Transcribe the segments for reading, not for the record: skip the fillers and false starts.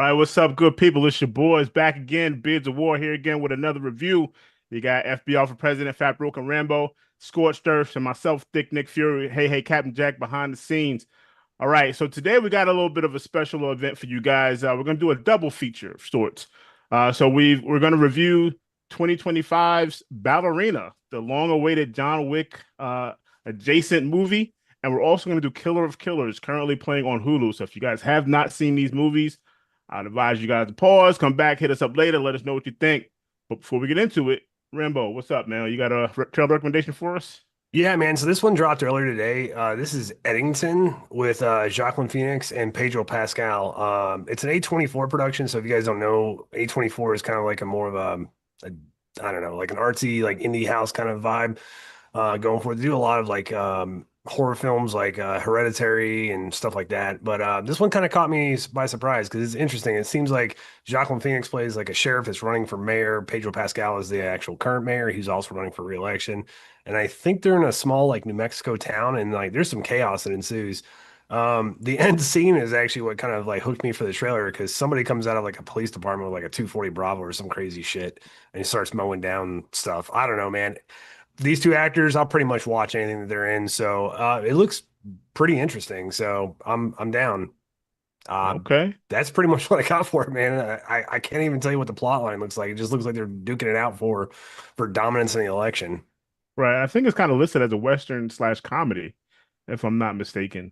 right, what's up, good people? It's your boys back again. Beards of War here again with another review. You got FBR for President, Fat Broke and Rambo, Scorched Earth, and myself, Thick Nick Fury. Hey, Captain Jack behind the scenes. All right, so today we got a little bit of a special event for you guys. We're gonna do a double feature of sorts. We're gonna review 2025's Ballerina, the long-awaited John Wick adjacent movie, and we're also gonna do Killer of Killers, currently playing on Hulu. So if you guys have not seen these movies, I'd advise you guys to pause, come back, hit us up later, let us know what you think. But before we get into it, Rambo, what's up, man? You got a trailer recommendation for us? Yeah, man. So this one dropped earlier today. This is Eddington with Joaquin Phoenix and Pedro Pascal. It's an A24 production. So if you guys don't know, A24 is kind of like a more of a I don't know, like an artsy, like indie house kind of vibe going for it. They do a lot of like horror films like Hereditary and stuff like that. But this one kind of caught me by surprise because it's interesting. It seems like Joaquin Phoenix plays like a sheriff that's running for mayor. Pedro Pascal is the actual current mayor. He's also running for re-election. And I think they're in a small like New Mexico town and like there's some chaos that ensues. The end scene is actually what kind of like hooked me for the trailer because somebody comes out of like a police department with like a 240 Bravo or some crazy shit and he starts mowing down stuff. I don't know, man. These two actors, I'll pretty much watch anything that they're in. So it looks pretty interesting. So I'm down. Uh, Okay. that's pretty much what I got for it, man. I can't even tell you what the plot line looks like. It just looks like they're duking it out for dominance in the election. Right. I think it's kind of listed as a Western slash comedy, if I'm not mistaken.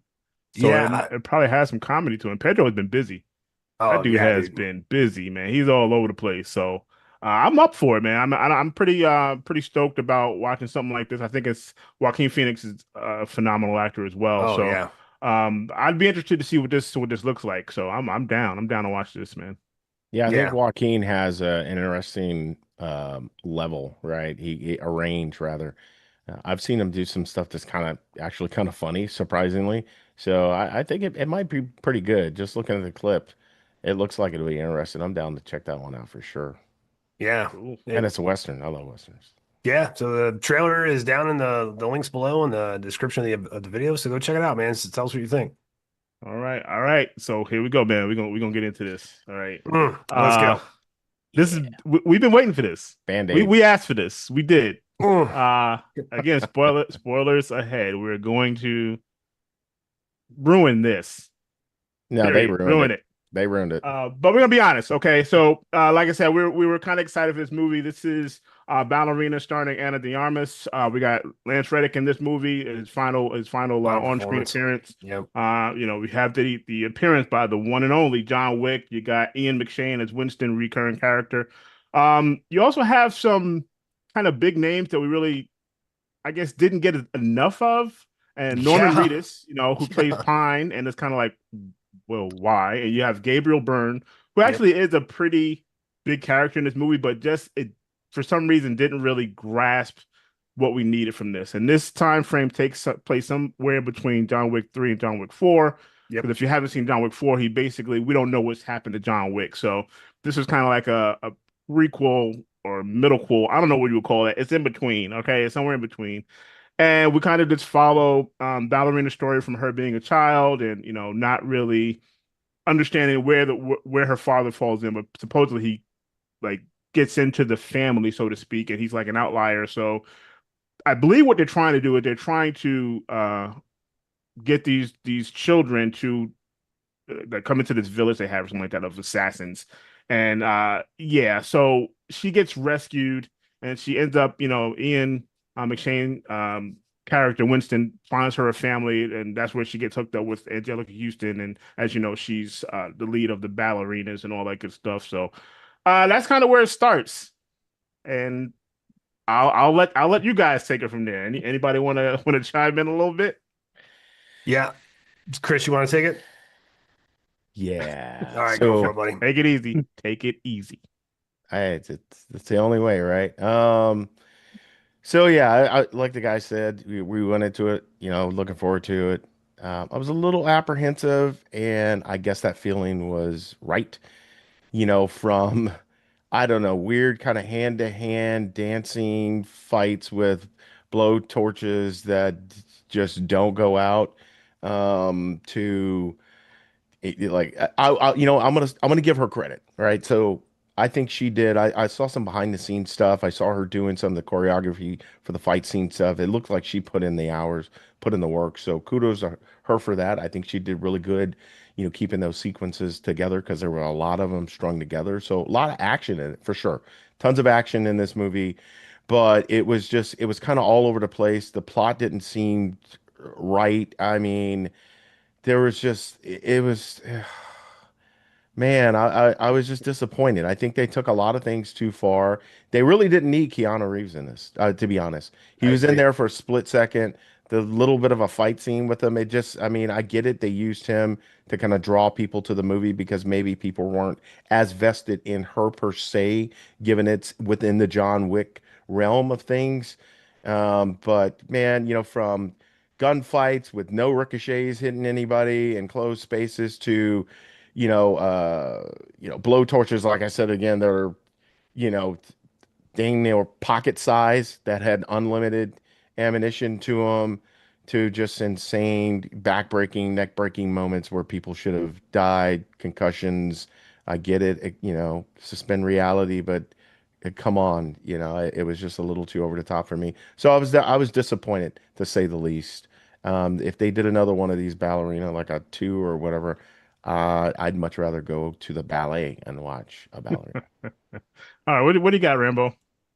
So Yeah. it probably has some comedy to it. Pedro has been busy. That Oh dude yeah, has dude. been busy, man. He's all over the place. So I'm up for it, man. I'm pretty stoked about watching something like this. I think it's Joaquin Phoenix is a phenomenal actor as well. Oh So yeah. I'd be interested to see what this looks like. So I'm down. I'm down to watch this, man. Yeah, I think Yeah. Joaquin has an interesting level, right? A range rather. I've seen him do some stuff that's actually kind of funny, surprisingly. So I think it might be pretty good. Just looking at the clip, it looks like it'll be interesting. I'm down to check that one out for sure. Yeah. Cool. And It, it's a Western. I love Westerns. yeah. So the trailer is down in the links below in the description of the video. So go check it out, man. So tell us what you think. All right, all right. So here we go, man. We're gonna get into this. All right. Let's Uh go. this is Yeah. we've been waiting for this. We Band-Aid. we asked for this. We did. Mm. Uh Again, spoilers ahead. We're going to ruin this. No, they Period. ruined Ruin it. it. They ruined it. But we're gonna be honest, okay? So, like I said, we were kind of excited for this movie. This is Ballerina starring Ana de Armas. We got Lance Reddick in this movie. His final Final on-screen performance. appearance. Yep. We have the appearance by the one and only John Wick. You got Ian McShane as Winston, recurring character. You also have some kind of big names that we really, I guess, didn't get enough of. And Norman Yeah. Reedus, who plays Yeah. Pine, and it's kind of like, well, why? And you have Gabriel Byrne, who Yep. actually is a pretty big character in this movie, but just it for some reason didn't really grasp what we needed from this. And this time frame takes place somewhere between John Wick 3 and John Wick 4. Yep. Because if you haven't seen John Wick 4, we don't know what's happened to John Wick. So this is kind of like a prequel or middlequel. I don't know what you would call it. It's in between. Okay. It's somewhere in between. And we kind of just follow Ballerina's story from her being a child and, not really understanding where her father falls in, but supposedly he like gets into the family, so to speak, and he's like an outlier. So I believe what they're trying to do is they're trying to get these children to that come into this village they have or something like that of assassins. And yeah, so she gets rescued and she ends up, Ian McShane character Winston finds her a family, and that's where she gets hooked up with Anjelica Huston. And as you know, she's the lead of the ballerinas and all that good stuff. So that's kind of where it starts. And I'll let you guys take it from there. Anybody wanna chime in a little bit? Yeah. Chris, you want to take it? Yeah. All right, go for So it, buddy. Take it easy. Take it easy. it's the only way, right? So yeah, like the guy said, we went into it, looking forward to it. I was a little apprehensive, and I guess that feeling was right. From I don't know, weird kind of hand-to-hand dancing fights with blow torches that just don't go out, to Like I'm gonna give her credit, right? So I think she did. I saw some behind the scenes stuff. I saw her doing some of the choreography for the fight scene stuff. It looked like she put in the hours, put in the work. So kudos to her for that. I think she did really good, keeping those sequences together because there were a lot of them strung together. So a lot of action in it for sure. Tons of action in this movie, but it was kind of all over the place. The plot didn't seem right. I mean, there was just it was man, I was just disappointed. I think they took a lot of things too far. They really didn't need Keanu Reeves in this, to be honest. He I was in agree. there for a split second. The little bit of a fight scene with him, I mean, I get it. They used him to kind of draw people to the movie because maybe people weren't as vested in her per se, given it's within the John Wick realm of things. But man, from gunfights with no ricochets hitting anybody in closed spaces to blow torches, like I said again, they're, you know, dang near pocket size that had unlimited ammunition to them, to just insane back-breaking, neck-breaking moments where people should have died, concussions. I get it, suspend reality, but come on, it was just a little too over the top for me. So I was disappointed to say the least. If they did another one of these ballerina, like a two or whatever, I'd much rather go to the ballet and watch a ballerina. All right, what do you got, Rambo?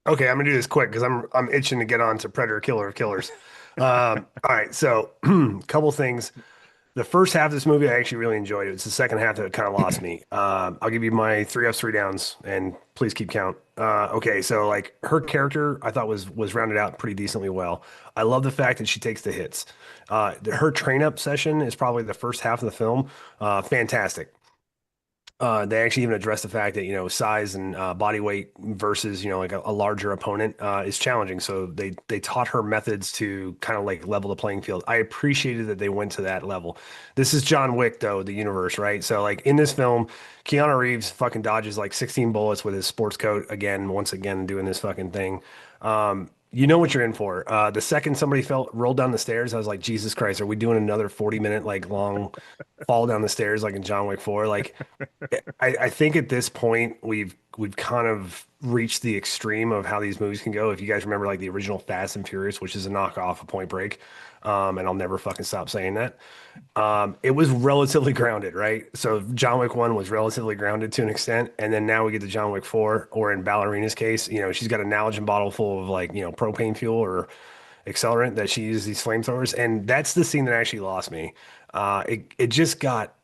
Okay, I'm gonna do this quick because I'm itching to get on to Predator Killer of Killers. All right, so couple things. The first half of this movie, I actually really enjoyed it. It's the second half that kind of lost me. I'll give you my three ups, three downs, and please keep count. Okay, so like her character, I thought was rounded out pretty decently well. I love the fact that she takes the hits. Her train up session is probably the first half of the film. Fantastic. They actually even address the fact that, size and body weight versus, like a larger opponent is challenging. So they taught her methods to kind of like level the playing field. I appreciated that they went to that level. This is John Wick, though, the universe, right? So like in this film, Keanu Reeves fucking dodges like 16 bullets with his sports coat again, once again doing this fucking thing. You know what you're in for. The second somebody felt rolled down the stairs, I was like, Jesus Christ, are we doing another 40-minute like long fall down the stairs like in John Wick 4? Like I think at this point we've kind of reached the extreme of how these movies can go. If you guys remember like the original Fast and Furious, which is a knockoff of Point Break, and I'll never fucking stop saying that. It was relatively grounded, right? So John Wick 1 was relatively grounded to an extent, and then now we get to John Wick 4, or in Ballerina's case, she's got a Nalgene bottle full of like, propane fuel or accelerant that she uses these flamethrowers, and that's the scene that actually lost me. It just got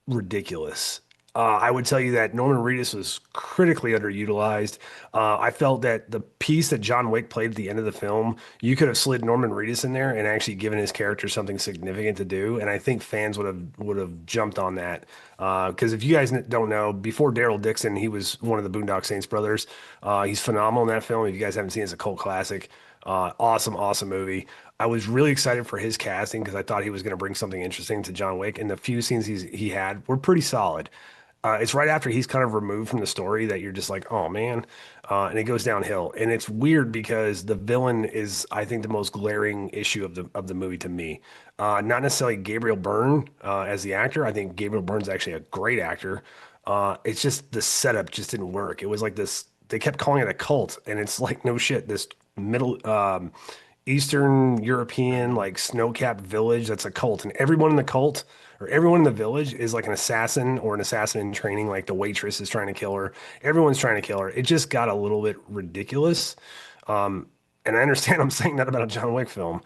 ridiculous. I would tell you that Norman Reedus was critically underutilized. I felt that the piece that John Wick played at the end of the film, you could have slid Norman Reedus in there and actually given his character something significant to do, and I think fans would have jumped on that. Because if you guys don't know, before Daryl Dixon, he was one of the Boondock Saints brothers. He's phenomenal in that film. If you guys haven't seen it, it's a cult classic. Awesome, awesome movie. I was really excited for his casting because I thought he was going to bring something interesting to John Wick, and the few scenes he had were pretty solid. It's right after he's kind of removed from the story that you're just like, oh man, and it goes downhill. And it's weird because the villain is, I think, the most glaring issue of the movie to me. Not necessarily Gabriel Byrne as the actor. I think Gabriel Byrne's actually a great actor. It's just the setup just didn't work. It was like this. They kept calling it a cult, and it's like no shit. This middle Eastern European like snow-capped village that's a cult, and everyone in the cult or everyone in the village is like an assassin or an assassin in training. Like the waitress is trying to kill her. Everyone's trying to kill her. It just got a little bit ridiculous. And I understand I'm saying that about a John Wick film.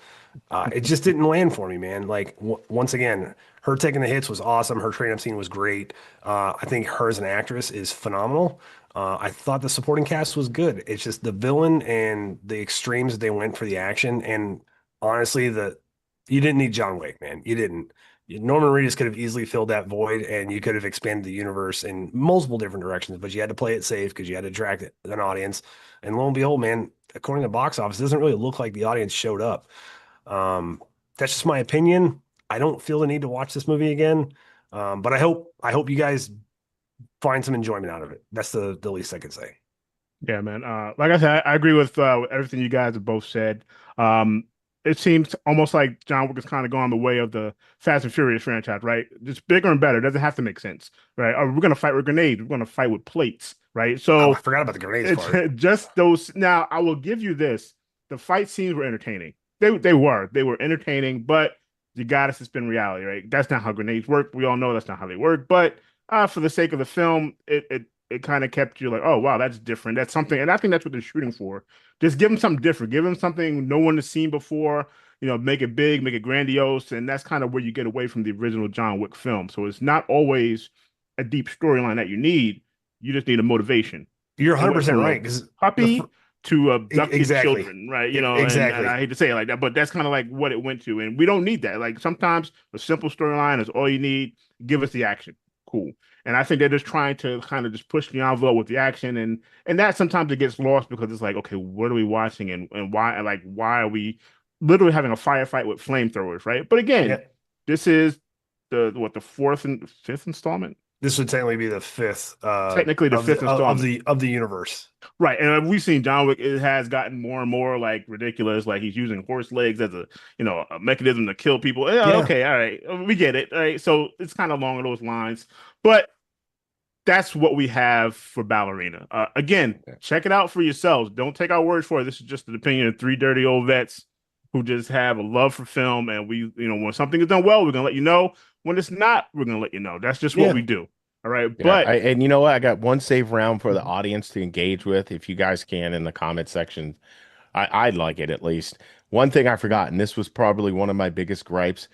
It just didn't land for me, man. Like once again, her taking the hits was awesome. Her train up scene was great. I think her as an actress is phenomenal. I thought the supporting cast was good. It's just the villain and the extremes that they went for the action. And honestly, you didn't need John Wick, man. You didn't. Norman Reedus could have easily filled that void, and you could have expanded the universe in multiple different directions. But you had to play it safe because you had to attract an audience. And lo and behold, man, according to the box office, it doesn't really look like the audience showed up. Um, that's just my opinion. I don't feel the need to watch this movie again. But I hope you guys find some enjoyment out of it. That's the least I could say. Yeah, man. Like I said, I agree with everything you guys have both said. Um, it seems almost like John Wick is kind of going the way of the Fast and Furious franchise, right? Just bigger and better. It doesn't have to make sense, right? Or we're gonna fight with grenades. We're gonna fight with plates, right? Oh, I So forgot about the grenades it's part. just those. Now, I will give you this: the fight scenes were entertaining. They were entertaining, but you gotta suspend reality, right? That's not how grenades work. We all know that's not how they work. But for the sake of the film, it kind of kept you like, oh wow, that's different. That's something, and I think that's what they're shooting for. Just give them something different. Give them something no one has seen before. Make it big, make it grandiose, and that's kind of where you get away from the original John Wick film. So it's not always a deep storyline that you need. You just need a motivation. You're It went 100% from a right because puppy to abducted exactly, children, right? And I exactly. hate to say it like that, but that's kind of like what it went to. And we don't need that. Like sometimes a simple storyline is all you need. Give us the action. Cool. And I think they're just trying to kind of just push the envelope with the action, and that sometimes it gets lost because it's like, okay, what are we watching, and why, like, why are we literally having a firefight with flamethrowers, right? But Yeah, again, this is the fourth and fifth installment, this would technically be the fifth technically the of fifth the installment. of the universe. Right, and we've seen John Wick. It has gotten more and more like ridiculous. Like he's using horse legs as a mechanism to kill people. Yeah, Yeah, okay, all right, we get it. All right, so it's kind of along those lines, but that's what we have for Ballerina. Again, check it out for yourselves. Don't take our word for it. This is just an opinion of three dirty old vets who just have a love for film. And when something is done well, we're gonna let you know. When it's not, we're gonna let you know. That's just what yeah. we do. All right. Yeah, But and you know what? I got one save round for the audience to engage with. If you guys can in the comment section, I'd like it at least. One thing I forgot, and this was probably one of my biggest gripes.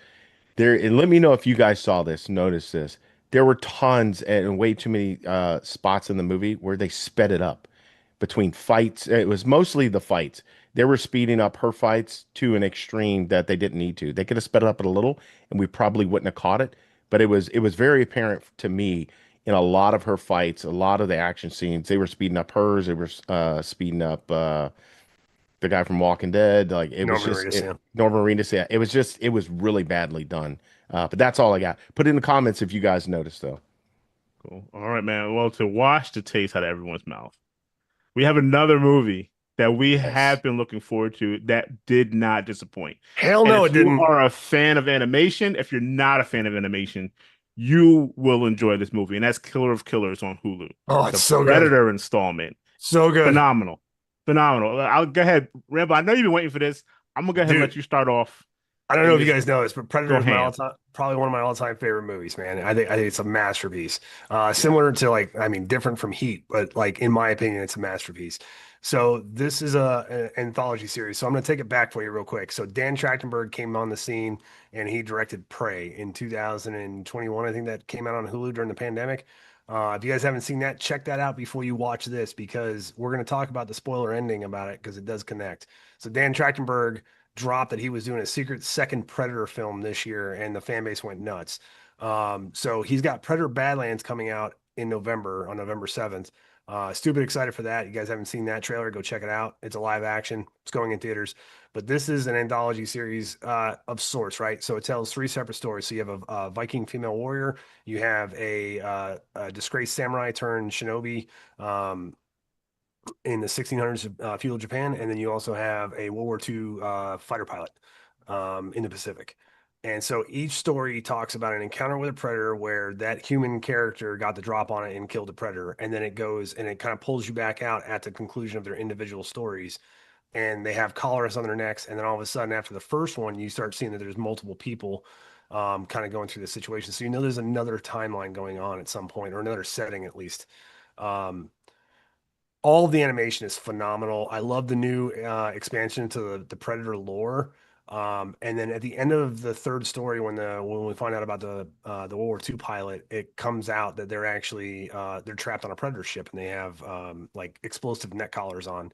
There, and let me know if you guys saw this, notice this. There were tons and way too many spots in the movie where they sped it up between fights. It was mostly the fights. They were speeding up her fights to an extreme that they didn't need to. They could have sped it up a little, and we probably wouldn't have caught it. But it was very apparent to me in a lot of her fights, a lot of the action scenes. They were speeding up hers. They were speeding up the guy from Walking Dead. Like it was Norman just Reedus, it, yeah. Norman Reedus. Yeah, it was really badly done. But that's all I got. Put it in the comments if you guys noticed though. cool. All right, man. Well, to wash the taste out of everyone's mouth, we have another movie that we Yes. have been looking forward to that did not disappoint. Hell And no, if it you didn't. are a fan of animation, if you're not a fan of animation, you will enjoy this movie. And that's Killer of Killers on Hulu. Oh, it's The so good. Predator installment. So good. Phenomenal. Phenomenal. I'll go ahead, Rambo. I know you've been waiting for this. I'm gonna go ahead and let Dude, you start off I don't know and if you just guys know this, but Predator go is my ham. all-time, probably one of my all-time favorite movies, man. I think it's a masterpiece. Yeah. Similar to like, I mean, different from Heat, but like in my opinion, it's a masterpiece. So this is an anthology series. So I'm going to take it back for you real quick. So Dan Trachtenberg came on the scene and he directed Prey in 2021. I think that came out on Hulu during the pandemic. If you guys haven't seen that, check that out before you watch this because we're going to talk about the spoiler ending about it because it does connect. So Dan Trachtenberg dropped that he was doing a secret second Predator film this year, and the fan base went nuts. So he's got Predator Badlands coming out in November on November 7th. Stupid excited for that. You guys haven't seen that trailer? Go check it out. It's a live action. It's going in theaters. But this is an anthology series of sorts, right? So it tells three separate stories. So you have a Viking female warrior, you have a disgraced samurai turned shinobi, in the 1600s feudal Japan, and then you also have a World War II fighter pilot in the Pacific. And so each story talks about an encounter with a predator where that human character got the drop on it and killed the predator. And then it goes and it kind of pulls you back out at the conclusion of their individual stories. And they have collars on their necks. And then all of a sudden, after the first one, you start seeing that there's multiple people kind of going through the situation. So you know there's another timeline going on at some point, or another setting at least. Um, all of the animation is phenomenal. I love the new expansion into the Predator lore. And then at the end of the third story, when we find out about the World War II pilot, it comes out that they're actually they're trapped on a Predator ship and they have like explosive neck collars on.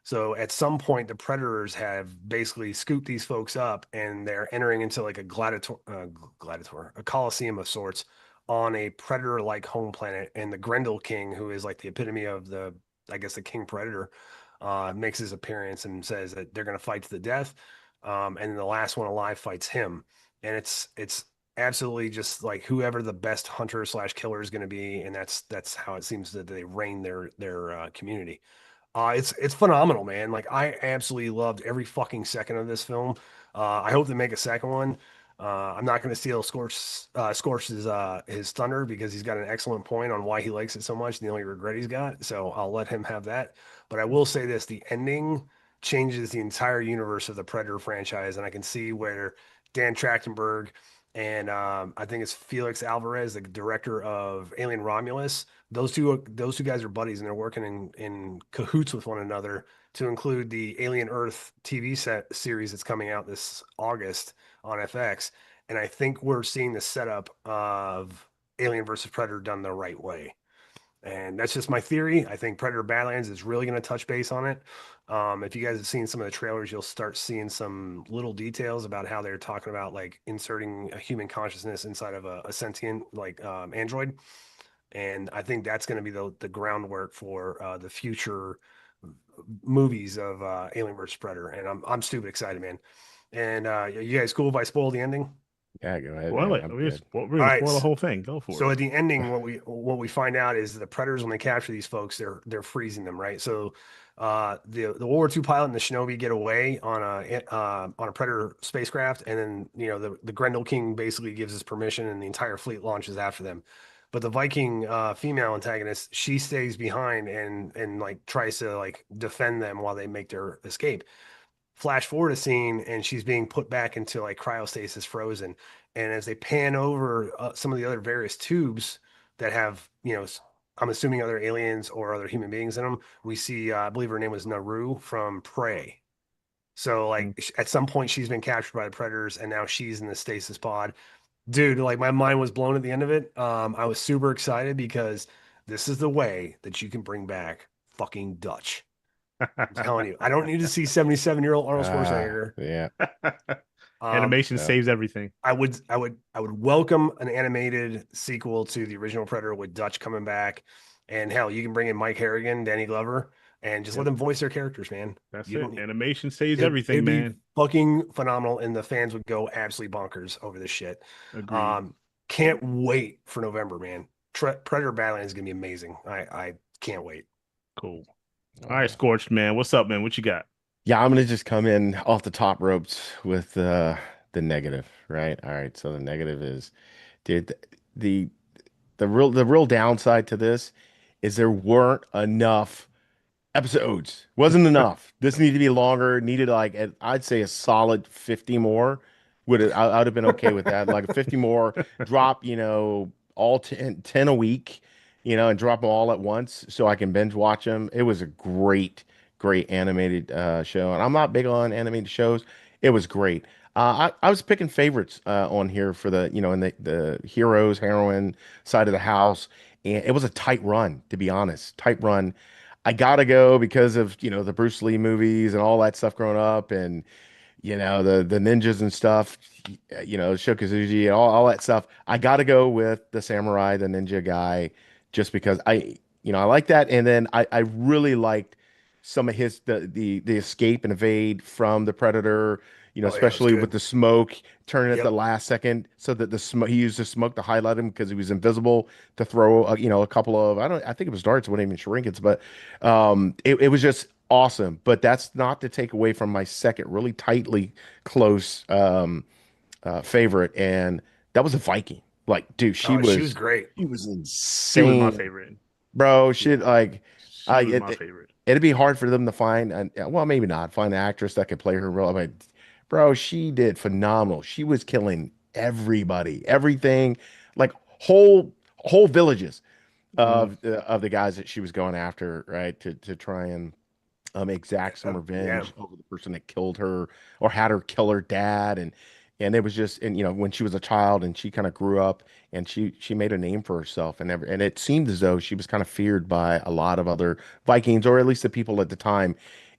So at some point, the Predators have basically scooped these folks up and they're entering into like a gladiator, a coliseum of sorts on a predator-like home planet. And the Grendel King, who is like the epitome of I guess, the King Predator, makes his appearance and says that they're going to fight to the death. And then the last one alive fights him. And it's absolutely just like whoever the best hunter slash killer is going to be, and that's how it seems that they reign their community. It's phenomenal, man. Like I absolutely loved every fucking second of this film. I hope they make a second one. I'm not going to steal Scorch's his thunder because he's got an excellent point on why he likes it so much. The only regret he's got, so I'll let him have that. But I will say this: the ending changes the entire universe of the Predator franchise, and I can see where Dan Trachtenberg and I think it's Felix Alvarez, the director of Alien Romulus, those two guys are buddies and they're working in cahoots with one another to include the Alien Earth TV set series that's coming out this August on FX. And I think we're seeing the setup of Alien versus Predator done the right way. And that's just my theory. I think Predator Badlands is really going to touch base on it. If you guys have seen some of the trailers, you'll start seeing some little details about how they're talking about like inserting a human consciousness inside of a sentient like android. And I think that's going to be the groundwork for the future movies of Alien vs Predator. And I'm stupid excited, man. And you guys cool if I spoil the ending? Yeah, go ahead, Spoil man. it. I'm We're good. gonna All right. spoil the whole thing. Go for So it. at the ending, what we find out is the predators when they capture these folks, they're freezing them, right? So the World War II pilot and the Shinobi get away on a predator spacecraft, and then the Grendel King basically gives his permission, and the entire fleet launches after them. But the Viking female antagonist, she stays behind and like tries to like defend them while they make their escape. Flash forward a scene and she's being put back into like cryostasis frozen, and as they pan over some of the other various tubes that have I'm assuming other aliens or other human beings in them, we see I believe her name was Naru from Prey. So Mm. like at some point she's been captured by the predators and now she's in the stasis pod. Dude, like my mind was blown at the end of it. I was super excited because this is the way that you can bring back fucking Dutch. I'm telling you, I don't need to see 77-year-old Arnold Schwarzenegger. Yeah. Um, Animation Yeah. saves everything. I would welcome an animated sequel to the original Predator with Dutch coming back, and hell, you can bring in Mike Harrigan, Danny Glover, and just let Yep, them voice their characters, man. that's You it. don't. Animation saves It'd everything, be man. fucking phenomenal, and the fans would go absolutely bonkers over this shit. Agreed. Um, can't wait for November, man. Predator Badlands is gonna be amazing. I can't wait. Cool. All right, Uh, Scorched, man. What's up, man? What you got? yeah, I'm gonna just come in off the top ropes with the negative, right? All right. So the negative is, dude, the the real downside to this is there weren't enough episodes. Wasn't enough. This needed to be longer. Needed like I'd say a solid 50 more. I'd have been okay with that. Like 50 more, drop, all 10 a week, and drop them all at once so I can binge watch them. It was a great animated show. And I'm not big on animated shows. It was great. I was picking favorites on here for in the heroes, heroine side of the house. And it was a tight run, to be honest. Tight run. I gotta go because of the Bruce Lee movies and all that stuff growing up, and the ninjas and stuff, Shokazuji and all that stuff. I gotta go with the samurai, the ninja guy, just because I like that, and then I really liked some of his the escape and evade from the predator. Oh yeah, it was Especially with good. the smoke turning at the Yep. last second, so that the smoke he used the smoke to highlight him because he was invisible to throw a couple of I think it was darts, it wasn't even shurinkens, but it was just awesome. But that's not to take away from my second really tightly close favorite, and that was a Viking. Like, dude, she Oh, she was was great. she was She was my insane, favorite. bro. She Yeah, like she I was my it, favorite. it'd be hard for them to find, and well, maybe not find an actress that could play her role. But bro, she did phenomenal. She was killing everybody, everything, like whole villages Mm. of the guys that she was going after, right? To try and exact some Yeah. revenge over the person that killed her or had her kill her dad, and it was just, and when she was a child and she kind of grew up and she made a name for herself, and it seemed as though she was kind of feared by a lot of other Vikings, or at least the people at the time.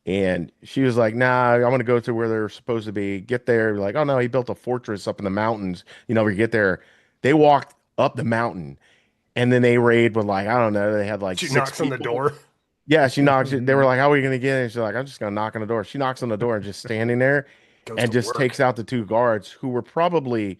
And she was like, nah, I want to go to where they're supposed to be. Get there, like, oh no, he built a fortress up in the mountains. We get there. They walked up the mountain, and then they raid with, like, I don't know, they had like She six knocks on the people. door, Yeah, she knocks it. They were like, "How are we gonna get in?" She's like, "I'm just gonna knock on the door." She knocks on the door and just standing there, goes and to just takes work. out the two guards who were probably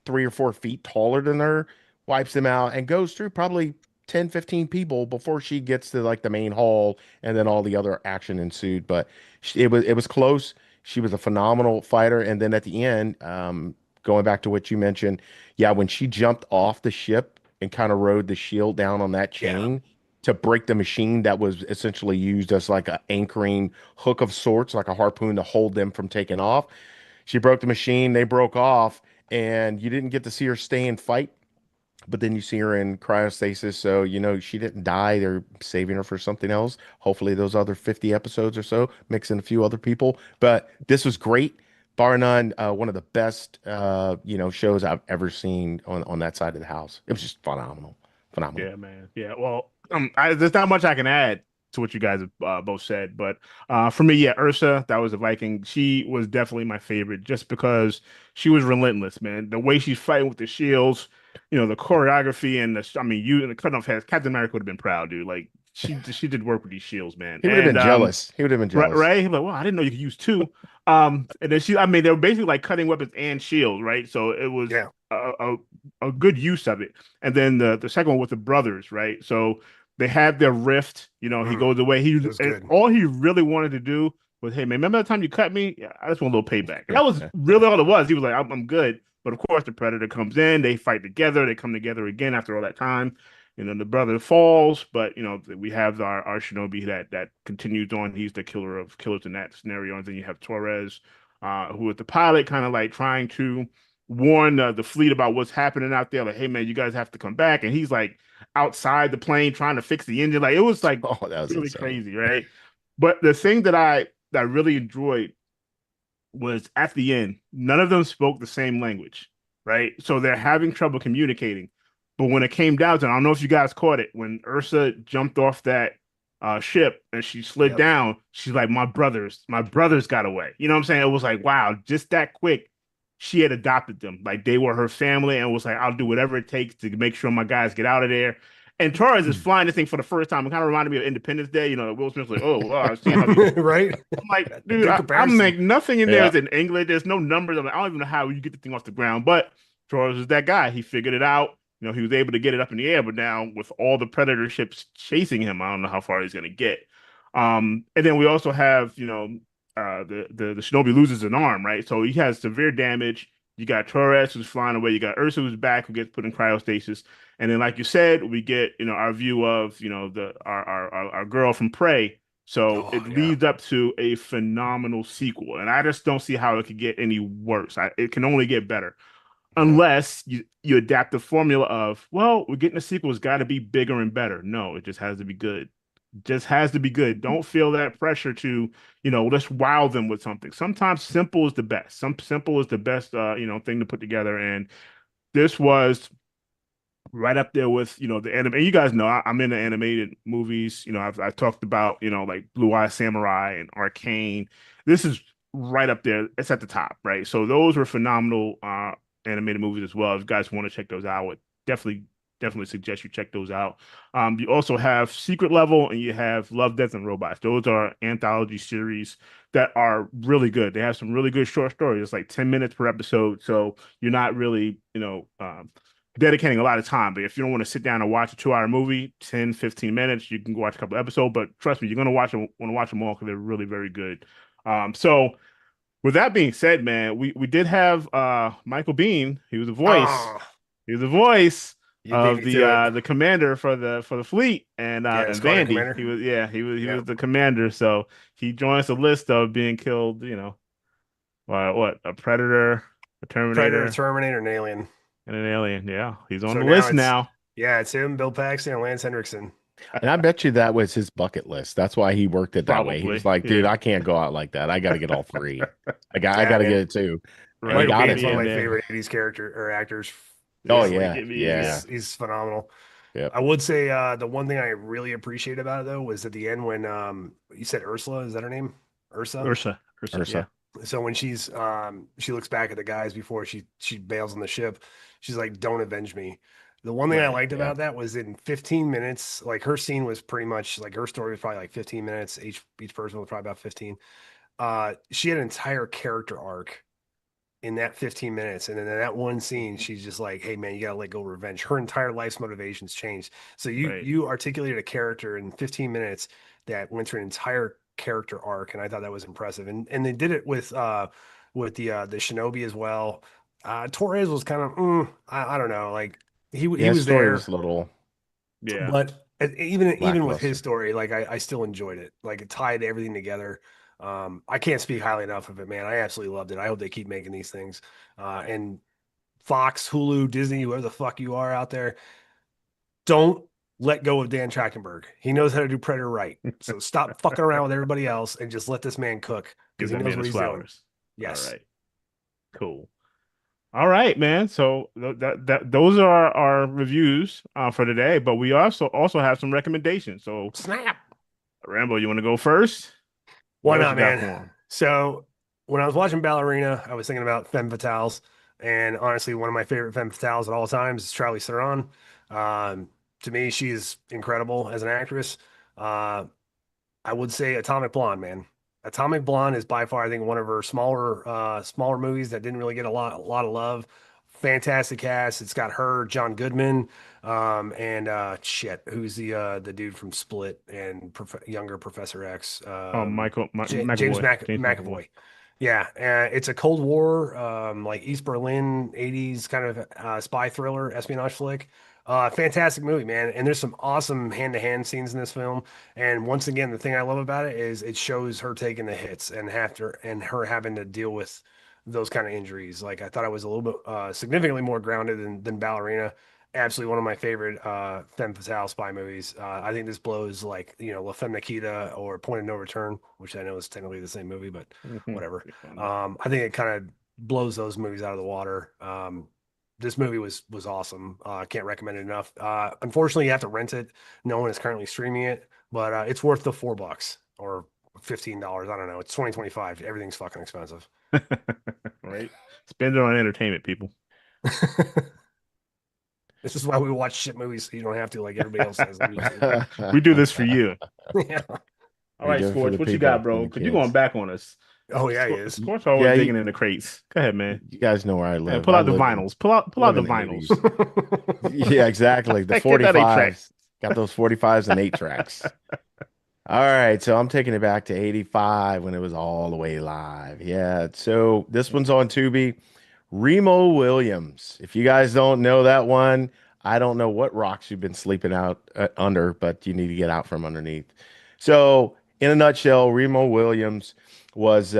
3 or 4 feet taller than her, wipes them out, and goes through probably 10, 15 people before she gets to like the main hall, and then all the other action ensued. But it was close. She was a phenomenal fighter. And then at the end, going back to what you mentioned, yeah, when she jumped off the ship and kind of rode the shield down on that Yeah. chain to break the machine that was essentially used as like an anchoring hook of sorts, like a harpoon to hold them from taking off. She broke the machine, they broke off, and you didn't get to see her stay and fight. But then you see her in cryostasis, so she didn't die. They're saving her for something else. Hopefully, those other 50 episodes or so, mix in a few other people. But this was great, bar none. One of the best, shows I've ever seen on that side of the house. It was just phenomenal, phenomenal. Yeah, man. Yeah. Well, there's not much I can add to what you guys have both said, but for me, yeah, Ursa, that was a Viking. She was definitely my favorite just because she was relentless, man. The way she's fighting with the shields, the choreography and I mean, you and the cut off heads. Captain America would have been proud, dude. Like she did work with these shields, man. He would have been And jealous. He would have been right, jealous. right. He's like, well, I didn't know you could use two. And then I mean, they were basically like cutting weapons and shields, right? So it was Yeah. a good use of it. And then the second one with the brothers, right? So they had their rift. He Mm, goes away. it was And good. all he really wanted to do was, hey man, remember that time you cut me? Yeah, I just want a little payback. That was really all it was. He was like, I'm good. But of course, the predator comes in. They fight together. They come together again after all that time. The brother falls, but we have our shinobi that continues on. He's the killer of killers in that scenario. And then you have Torres, who is the pilot, kind of like trying to warn the fleet about what's happening out there. Like, hey man, you guys have to come back. And he's like outside the plane trying to fix the engine. Like it was like Oh, that was really insane. crazy, right? But the thing that I really enjoyed was at the end, none of them spoke the same language, right? So they're having trouble communicating. But when it came down to, I don't know if you guys caught it, when Ursa jumped off that ship and she slid Yep. down, she's like, my brothers got away. You know what I'm saying? It was like, wow, just that quick. She had adopted them. Like they were her family and was like, I'll do whatever it takes to make sure my guys get out of there. And Torres is flying this thing for the first time. It kind of reminded me of Independence Day. Will Smith's like, oh, wow, I've seen how these Right? I'm like, dude, Good I'm comparison. like nothing in there Yeah. is in English. There's no numbers. I'm like, I don't even know how you get the thing off the ground. But Torres is that guy. He figured it out. He was able to get it up in the air. But now with all the Predator ships chasing him, I don't know how far he's going to get. And then we also have, the Shinobi loses an arm, right? So he has severe damage. You got Torres who's flying away. You got Ursa who's back who gets put in cryostasis. And then, like you said, we get our view of the our girl from Prey, so Oh it yeah. leads up to a phenomenal sequel, and I just don't see how it could get any worse. It can only get better Yeah. unless you adapt the formula of, well, we're getting a sequel. It's got to be bigger and better. No, it just has to be good. Just has to be good. Don't feel that pressure to, let's wow them with something. Sometimes simple is the best. Some simple is the best, thing to put together. And this was right up there with the anime. And you guys know I'm into animated movies. I've talked about like Blue Eye Samurai and Arcane. This is right up there. It's at the top, right? So those were phenomenal animated movies as well. If you guys want to check those out, I would definitely suggest you check those out. You also have Secret Level and you have Love, Death, and Robots. Those are anthology series that are really good. They have some really good short stories. It's like 10 minutes per episode, so you're not really dedicating a lot of time. But if you don't want to sit down and watch a 2 hour movie, 10, 15 minutes, you can go watch a couple of episodes. But trust me, you're going to want to watch them all because they're really, very good. So with that being said, man, we did have Michael Biehn. He was a voice. Oh, He was a voice you beat of me to it. the commander for the fleet Yeah, and Squadron Vandy. Commander. He was Yeah. the commander. So he joins the list of being killed, what, a predator, a Predator, terminator, Terminator, and Alien. and an alien. Yeah, he's on So the now list it's now. yeah, it's him, Bill Paxton, and Lance Henriksen. And I bet you that was his bucket list. That's why he worked it that way. He was Probably. like, dude, Yeah. I can't go out like that. I got to get all three. I Yeah, got to get man. it too. And he Right. Michael got Biehn it is one of Yeah, too. my man. favorite 80s character or actors. Oh Yeah. Easily. yeah. Give me, Yeah. yeah. He's phenomenal. Yep. I would say the one thing I really appreciate about it though was at the end when you said Ursula, is that her name? Ursa? Ursa. Yeah. Ursa. So when she looks back at the guys before she bails on the ship, she's like, "Don't avenge me." The one thing I Right. liked Yeah. about that was in 15 minutes, like her scene was pretty much like her story was probably like 15 minutes. Each person was probably about 15. She had an entire character arc in that 15 minutes. And then in that one scene, she's just like, hey man, you gotta let go of revenge. Her entire life's motivations changed. So you Right. you articulated a character in 15 minutes that went through an entire character arc, and I thought that was impressive. And they did it with the Shinobi as well. Torres was kind of I don't know, like he Yeah, his was story there, was a little Yeah. but even with his lackluster. story, like I still enjoyed it. Like it tied everything together. I can't speak highly enough of it, man. I absolutely loved it. I hope they keep making these things. And Fox, Hulu, Disney, whoever the fuck you are out there, don't let go of Dan Trachtenberg. He knows how to do Predator right. So stop fucking around with everybody else and just let this man cook because Give he that knows man what his he's doing. flowers. All Yes. right. Cool. All right, man. So that those are our reviews for today, but we also have some recommendations. So, Snap. Rambo, you want to go first? What Why else you not, got man? for him? So when I was watching Ballerina, I was thinking about femme fatales, and honestly, one of my favorite femme fatales at all times is Charlie Theron. Um, to me, she is incredible as an actress. Uh, I would say Atomic Blonde, man. Atomic Blonde is by far, I think, one of her smaller movies that didn't really get a lot of love. Fantastic cast. It's got her, John Goodman, and shit, who's the dude from Split and younger Professor X, James McAvoy, James McAvoy. McAvoy. Yeah, it's a Cold War, like East Berlin '80s kind of spy thriller, espionage flick. Fantastic movie, man. And there's some awesome hand-to-hand scenes in this film. And once again, the thing I love about it is it shows her taking the hits and her having to deal with those kind of injuries. Like I thought I was a little bit significantly more grounded than Ballerina. Absolutely one of my favorite femme fatale spy movies. I think this blows like La Femme Nikita or Point of No Return, which I know is technically the same movie, but whatever. Pretty funny. I think it kind of blows those movies out of the water. This movie was awesome. Can't recommend it enough. Unfortunately, you have to rent it. No one is currently streaming it, but it's worth the $4 or $15. I don't know. It's 2025. Everything's fucking expensive. Right? Spend it on entertainment, people. This is why we watch shit movies so you don't have to, like everybody else says. We do this for you. Yeah. All We right, do it for Scorch, the what you got, people and bro? the Because you're going kids. back on us. Oh yeah, he is. Scorch always Yeah, digging in the crates. Go ahead, man. you guys know where I Yeah, live. pull I out the live in vinyls. Pull out live the in the vinyls. 80s. Yeah, exactly. The Get that 8 track. 45s. Got those 45s and 8 tracks. All right, so I'm taking it back to 85 when it was all the way live. Yeah, so this one's on Tubi. Remo Williams. If you guys don't know that one, I don't know what rocks you've been sleeping out under, but you need to get out from underneath. So, in a nutshell, Remo Williams was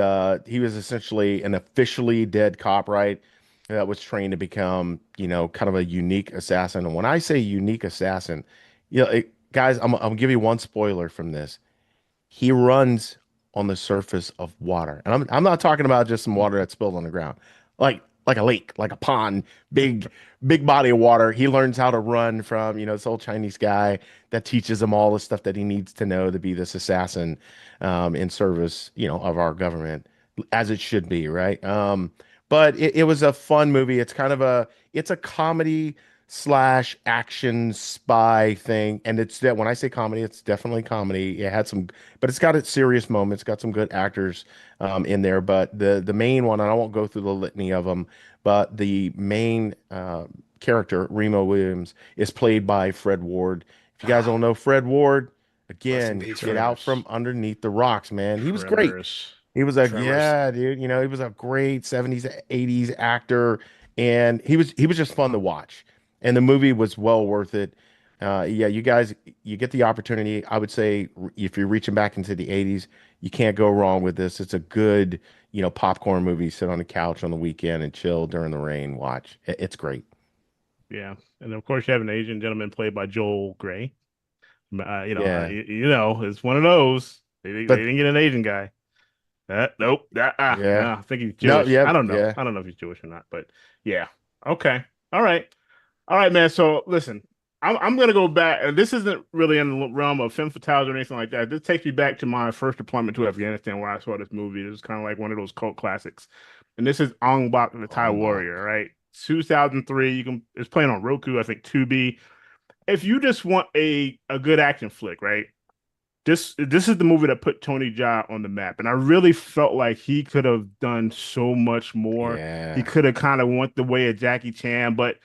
he was essentially an officially dead cop, right? That was trained to become, kind of a unique assassin. And when I say unique assassin, guys, I'm gonna give you one spoiler from this. He runs on the surface of water. And I'm not talking about just some water that's spilled on the ground. Like a lake, like a pond, big body of water. He learns how to run from, this old Chinese guy that teaches him all the stuff that he needs to know to be this assassin in service, of our government, as it should be, right? But it was a fun movie. It's a comedy slash action spy thing. And it's that when I say comedy, it's definitely comedy. It had some, but it's got its serious moments, got some good actors in there. But the main one, and I won't go through the litany of them, but the main character, Remo Williams, is played by Fred Ward. If you guys don't know Fred Ward, Rest in again, peace, get Fred. out from Tremors. underneath the rocks, man. He was great. Tremors. He was a Tremors. yeah, dude. He was a great 70s, 80s actor, and he was just fun to watch. And the movie was well worth it. Yeah, you guys, you get the opportunity. I would say if you're reaching back into the 80s, you can't go wrong with this. It's a good, popcorn movie. Sit on the couch on the weekend and chill during the rain. Watch. It's great. Yeah. And of course, you have an Asian gentleman played by Joel Gray. Yeah, It's one of those. They but didn't get an Asian guy. Nope. yeah, I think he's no, Jewish. yeah, I don't know. yeah. I don't know if he's Jewish or not, but yeah. Okay. All right. All right, man. So listen, I'm gonna go back. And this isn't really in the realm of femme fatales or anything like that. This takes me back to my first deployment to Afghanistan, where I saw this movie. This is kind of like one of those cult classics, and this is Ong Bak, the Thai Ong Bak. Warrior, right? 2003. It's playing on Roku, I think, Tubi. If you just want a good action flick, right? this is the movie that put Tony Jaa on the map, and I really felt like he could have done so much more. He Yeah. could have kind of went the way of Jackie Chan, but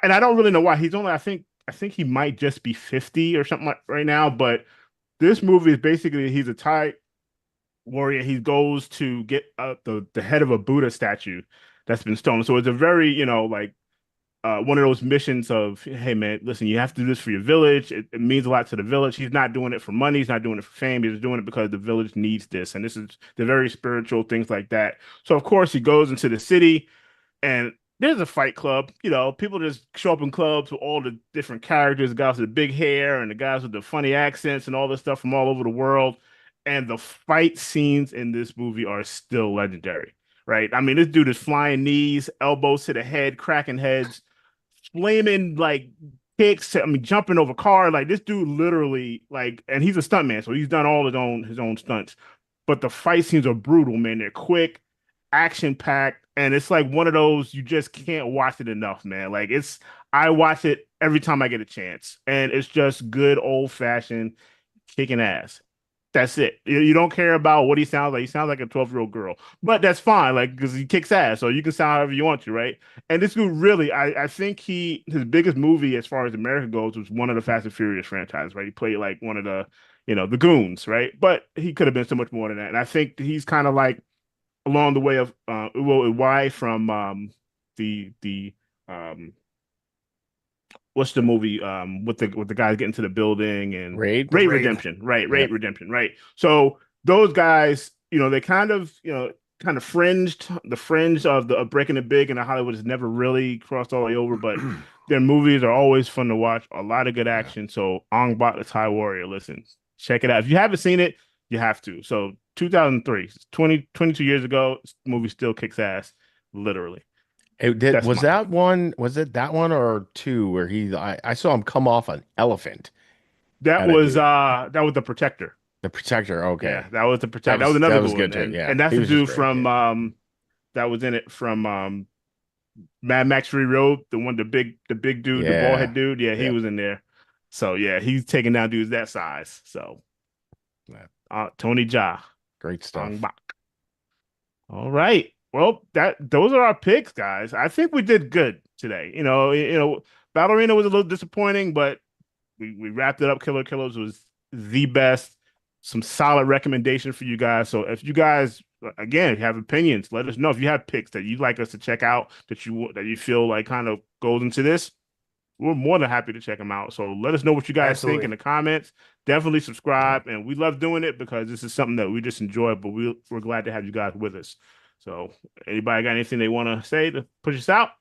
and I don't really know why. He's only I think he might just be 50 or something like right now, but this movie is basically he's a Thai warrior. He goes to get the head of a Buddha statue that's been stolen. So it's a very, like one of those missions of, hey man, listen, you have to do this for your village. It means a lot to the village. He's not doing it for money. He's not doing it for fame. He's doing it because the village needs this. And this is the very spiritual things like that. So of course he goes into the city and there's a fight club. People just show up in clubs with all the different characters, the guys with the big hair and the guys with the funny accents and all this stuff from all over the world. And the fight scenes in this movie are still legendary, right? I mean, this dude is flying knees, elbows to the head, cracking heads, flaming like kicks. I mean, jumping over car. Like this dude literally like, and he's a stuntman, so he's done all his own stunts. But the fight scenes are brutal, man. They're quick, action packed, and it's like one of those you just can't watch it enough, man. Like I watch it every time I get a chance, and it's just good old fashioned kicking ass. That's it. You don't care about what he sounds like. He sounds like a 12-year-old girl, but that's fine, like because he kicks ass, so you can sound however you want to, right? And this dude really, I think his biggest movie as far as America goes was one of the Fast and Furious franchises, right? He played like one of the goons, right? But he could have been so much more than that. And I think he's kind of like along the way of why from the what's the movie with the guys getting to the building and Raid. The Raid raid. Redemption, right? Yeah. Raid Redemption, right? So those guys, they kind of fringed the fringe of Breaking It Big, and Hollywood has never really crossed all the way over, but their movies are always fun to watch. A lot of good Yeah. action. So Ong Bak the Thai Warrior, listen, check it out. If you haven't seen it, you have to. So 2003, 22 years ago, this movie still kicks ass, literally. That's Was my that pick. one? Was it that one or two where I saw him come off an elephant That at a was dude? the Protector. The Protector. Yeah, Okay. that was the Protector. That was That another was good good one, too. and Yeah. that's He the was just dude great. from Yeah. that was in it from Mad Max Fury Road, the big dude, the bald Yeah. head dude. Yeah, he Yeah. was in there. So yeah, he's taking down dudes that size. So Yeah. Tony Jaa, Great Ong stuff. Bak. All right. Well, those are our picks, guys. I think we did good today. Ballerina was a little disappointing, but we wrapped it up. Killer Killers was the best. Some solid recommendation for you guys. So if you guys again have opinions, let us know. If you have picks that you'd like us to check out that you feel like kind of goes into this, we're more than happy to check them out. So let us know what you guys think in Absolutely. the comments. Definitely Yeah. subscribe, and we love doing it because this is something that we just enjoy. But we're glad to have you guys with us. So anybody got anything they want to say to push us out?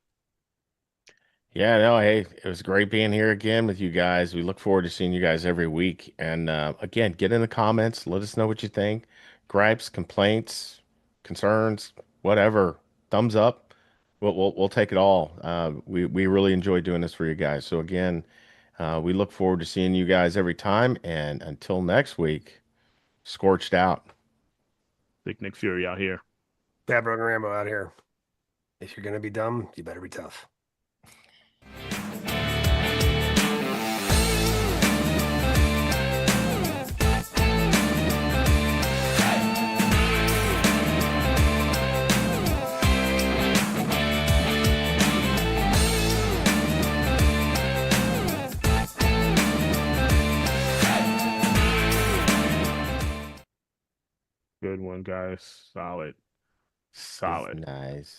Yeah, no, hey, it was great being here again with you guys. We look forward to seeing you guys every week. And again, get in the comments. Let us know what you think. Gripes, complaints, concerns, whatever. Thumbs up. We'll take it all. We really enjoy doing this for you guys. So again, we look forward to seeing you guys every time. And until next week, scorched out. Big Nick Fury out here. Bad Brother Rambo out here. If you're gonna be dumb, you better be tough. Good one, guys. Solid. Is Solid. nice.